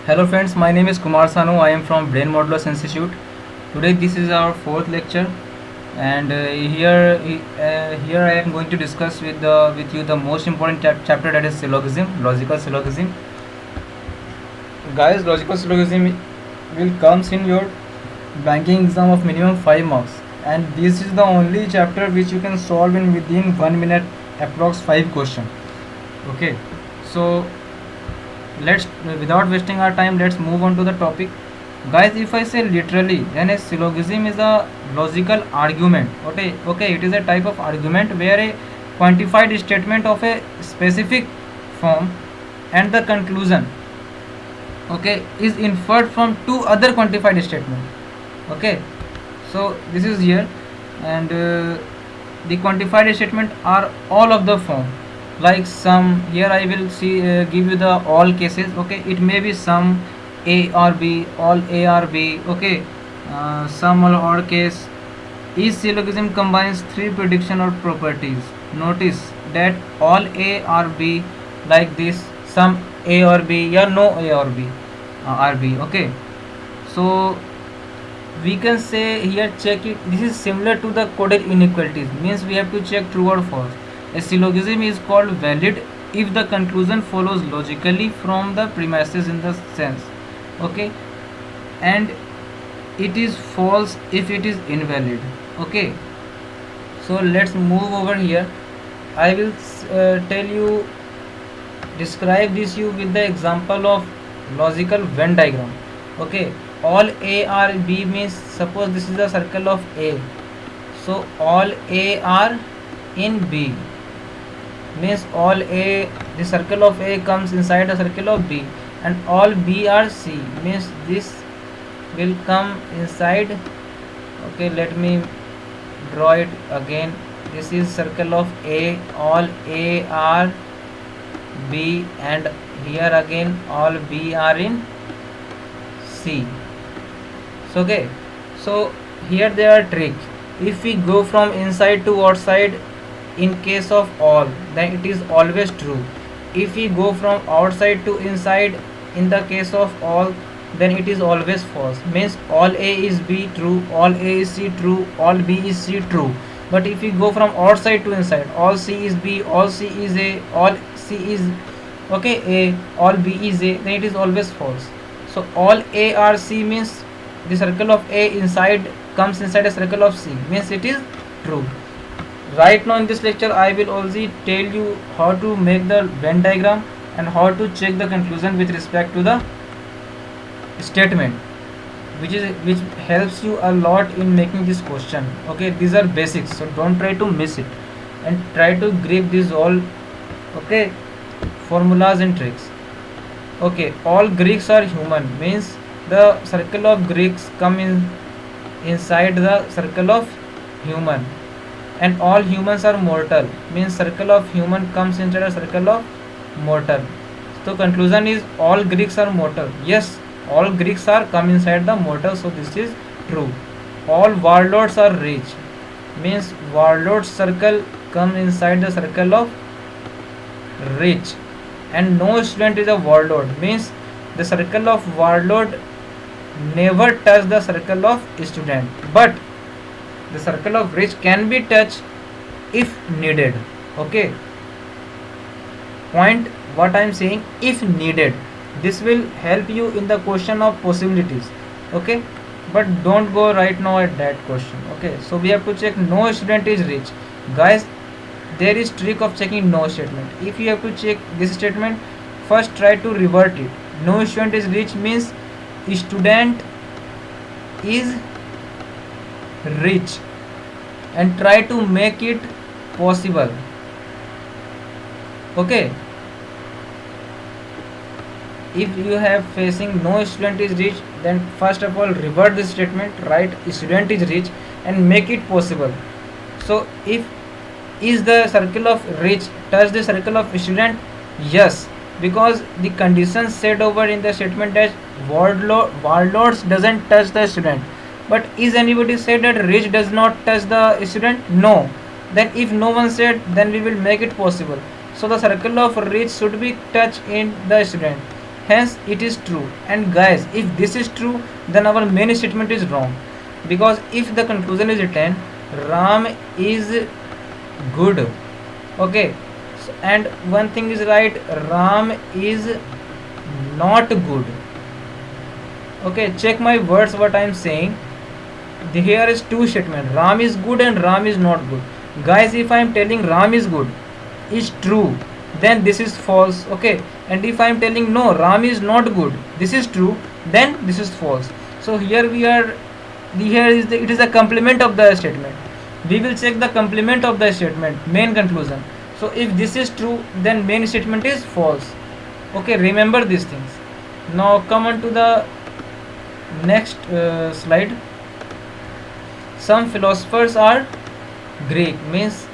Hello friends, my name is Kumar Sanu. I am from Brain Modelers Institute. Today this is our fourth lecture, and here I am going to discuss with you the most important chapter, that is syllogism, logical syllogism. Guys, logical syllogism will comes in your banking exam of minimum 5 marks, and this is the only chapter which you can solve in within 1 minute, approx 5 question. Okay, so let's without wasting our time, let's move on to the topic. Guys, if I say literally, then a syllogism is a logical argument. Okay, it is a type of argument where a quantified statement of a specific form and the conclusion, okay, is inferred from two other quantified statements. Okay, so this is here, and the quantified statement are all of the form, like sum. Here I will see give you the all cases. Okay, it may be sum a or b, all a or b. Okay, sum or case. Each syllogism combines three prediction or properties. Notice that all a or b, like this, sum a or b, yeah, no a or b, or b. Okay, so we can say here, check it. This is similar to the coded inequalities, means we have to check true or false. A syllogism is called valid if the conclusion follows logically from the premises in the sense. Okay, and it is false if it is invalid. Okay, so let's move over here. I will tell you, describe this you with the example of logical Venn diagram. Okay, all a are b means, suppose this is the circle of a, so all a are in b, means all a, the circle of a comes inside the circle of b, and all b are c, means this will come inside. Okay, let me draw it again. This is circle of a, all a are b, and here again all b are in c. So okay, so here there are trick. If we go from inside to outside, in case of all, then it is always true. If we go from outside to inside, in the case of all, then it is always false, means all a is b true, all a is c true, all b is c true. But if we go from outside to inside, all c is b, all c is a, all c is, okay, a, all b is a, then it is always false. So all a are c means the circle of a inside comes inside a circle of c, means it is true. Right now in this lecture I will also tell you how to make the Venn diagram and how to check the conclusion with respect to the statement, which helps you a lot in making this question. Okay, these are basics, so don't try to miss it and try to grip these all, okay, formulas and tricks. Okay, all Greeks are human means the circle of Greeks come in inside the circle of human, and all humans are mortal, means circle of human comes inside a circle of mortal. So conclusion is all Greeks are mortal. Yes, all Greeks are come inside the mortal, so this is true. All warlords are rich, means warlord circle come inside the circle of rich, and no student is a warlord, means the circle of warlord never touch the circle of student, but the circle of rich can be touched if needed. Okay, point what I am saying, if needed. This will help you in the question of possibilities. Okay, but don't go right now at that question. Okay, so we have to check no student is rich. Guys, there is trick of checking no statement. If you have to check this statement, first try to revert it. No student is rich means student is rich, and try to make it possible. Okay, if you have facing no student is rich, then first of all revert this statement, write student is rich and make it possible. So if is the circle of rich touch the circle of student? Yes, because the condition said over in the statement that warlords doesn't touch the student. But is anybody said that rich does not touch the student? No. Then if no one said, then we will make it possible. So the circle of rich should be touched in the student. hence it is true. And guys, if this is true, then our main statement is wrong, because if the conclusion is written Ram is good, okay, and one thing is right, Ram is not good. Okay, check my words what I am saying. Here is two statement, Ram is good and Ram is not good. Guys, if I am telling Ram is good is true, then this is false. Okay, and if I am telling no, Ram is not good, this is true, then this is false. So here we are, here is it is a complement of the statement. We will check the complement of the statement, main conclusion. So if this is true, then main statement is false. Okay, remember these things. Now come on to the next slide. Some philosophers are Greek, means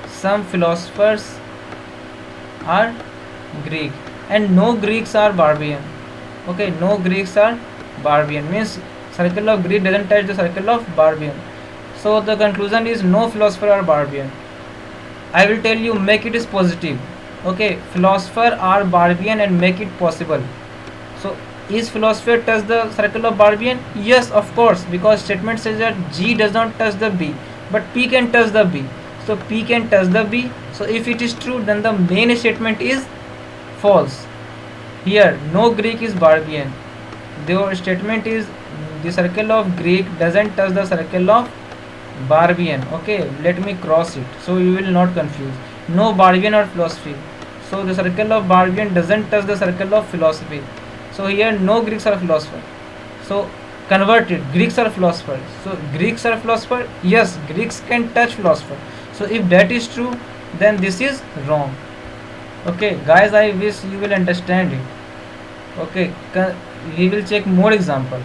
some philosophers are Greek and no Greeks are barbarian. Okay, no Greeks are barbarian, means circle of Greek doesn't touch the circle of barbarian. So the conclusion is no philosopher are barbarian. I will tell you, make it is positive. Okay, philosopher are barbarian and make it possible. So is philosopher touch the circle of barbarian? Yes, of course, because statement says that G does not touch the B, but P can touch the B. So P can touch the B. So if it is true, then the main statement is false. Here no Greek is barbarian. The statement is the circle of Greek doesn't touch the circle of barbarian. Okay, let me cross it so you will not confuse. No barbarian or philosophy. So the circle of barbarian doesn't touch the circle of philosophy. So here no Greeks are philosopher. So converted, Greeks are philosophers. So Greeks are philosopher. Yes, Greeks can touch philosopher. So if that is true, then this is wrong. Okay, guys, I wish you will understand it. Okay, we will check more example.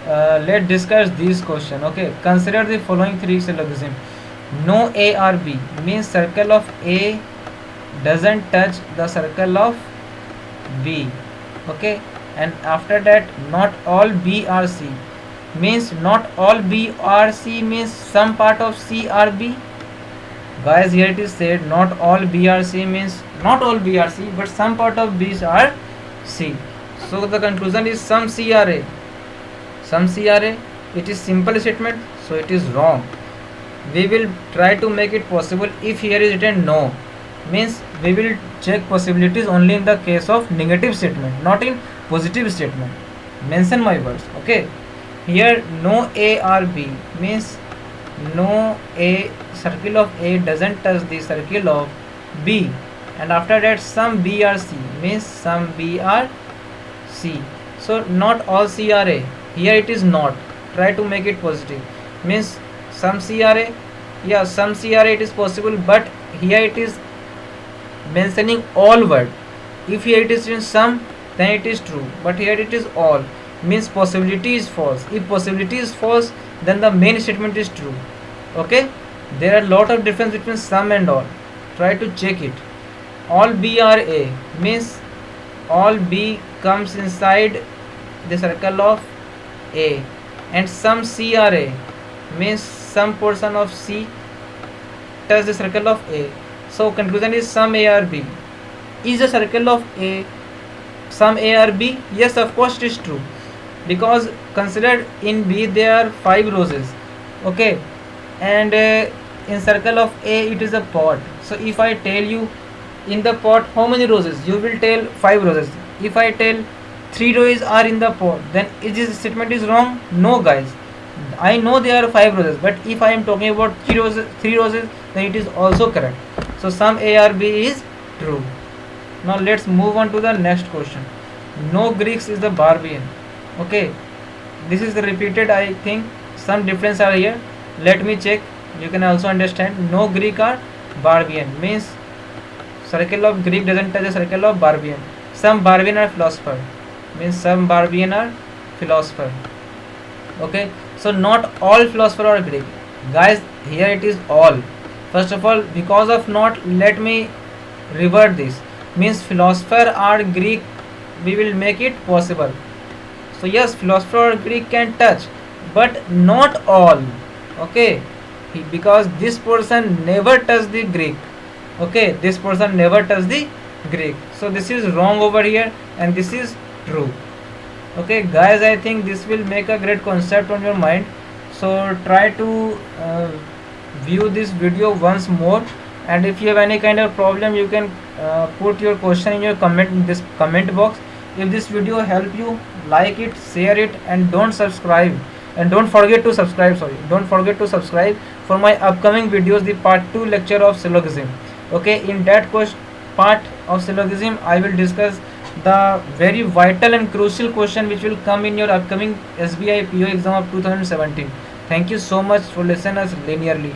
Let's discuss this question. Okay, consider the following three syllogism. No A or B means circle of A doesn't touch the circle of B. Okay, and after that, not all B or C means not all B or C means some part of C or B. Guys, here it is said not all B or C means not all B or C, but some part of B or C. So the conclusion is some C or A. Some C or A. It is simple statement, so it is wrong. We will try to make it possible. If here is written no, means we will check possibilities only in the case of negative statement, not in positive statement. Mention my words. Okay, here no A or B means no A, circle of A doesn't touch the circle of B, and after that some B or C means some B or C. So not all C or A. Here it is not. Try to make it positive. Means some C or A. Yeah, some C or A it is possible, but here it is mentioning all word. If here it is in some, then it is true, but here it is all, means possibility is false. If possibility is false, then the main statement is true. Okay, there are a lot of difference between some and all. Try to check it. All B or A means all B comes inside the circle of A, and some C or A means some portion of C touch the circle of A. So conclusion is some A or B. Is the circle of A some A or B? Yes, of course it is true, because considered in B there are 5 roses. Okay, and in circle of A it is a pot. So if I tell you in the pot how many roses, you will tell 5 roses. If I tell 3 roses are in the pot, then is this statement is wrong? No, guys, I know there are 5 roses, but if I am talking about 3 roses, then it is also correct. So some A or B is true. Now let's move on to the next question. No Greeks is the barbarian. Okay, this is the repeated. I think some difference are here. Let me check. You can also understand. No Greek are barbarian means circle of Greek doesn't touch the circle of barbarian. Some barbarian are philosopher means some barbarian are philosopher. Okay, so not all philosopher are Greek. Guys, here it is all. First of all, because of not, let me revert this. Means philosopher are Greek, we will make it possible. So yes, philosopher or Greek can touch, but not all. Okay, because this person never touched the Greek. Okay, this person never touched the Greek. So this is wrong over here, and this is true. Okay guys, I think this will make a great concept on your mind, so try to view this video once more, and if you have any kind of problem you can put your question in your comment in this comment box. If this video help you, like it, share it, and don't subscribe, and don't forget to subscribe, sorry, don't forget to subscribe for my upcoming videos, the part 2 lecture of syllogism. Okay, in that part of syllogism I will discuss the very vital and crucial question which will come in your upcoming SBI PO exam of 2017. Thank you so much for listening us linearly.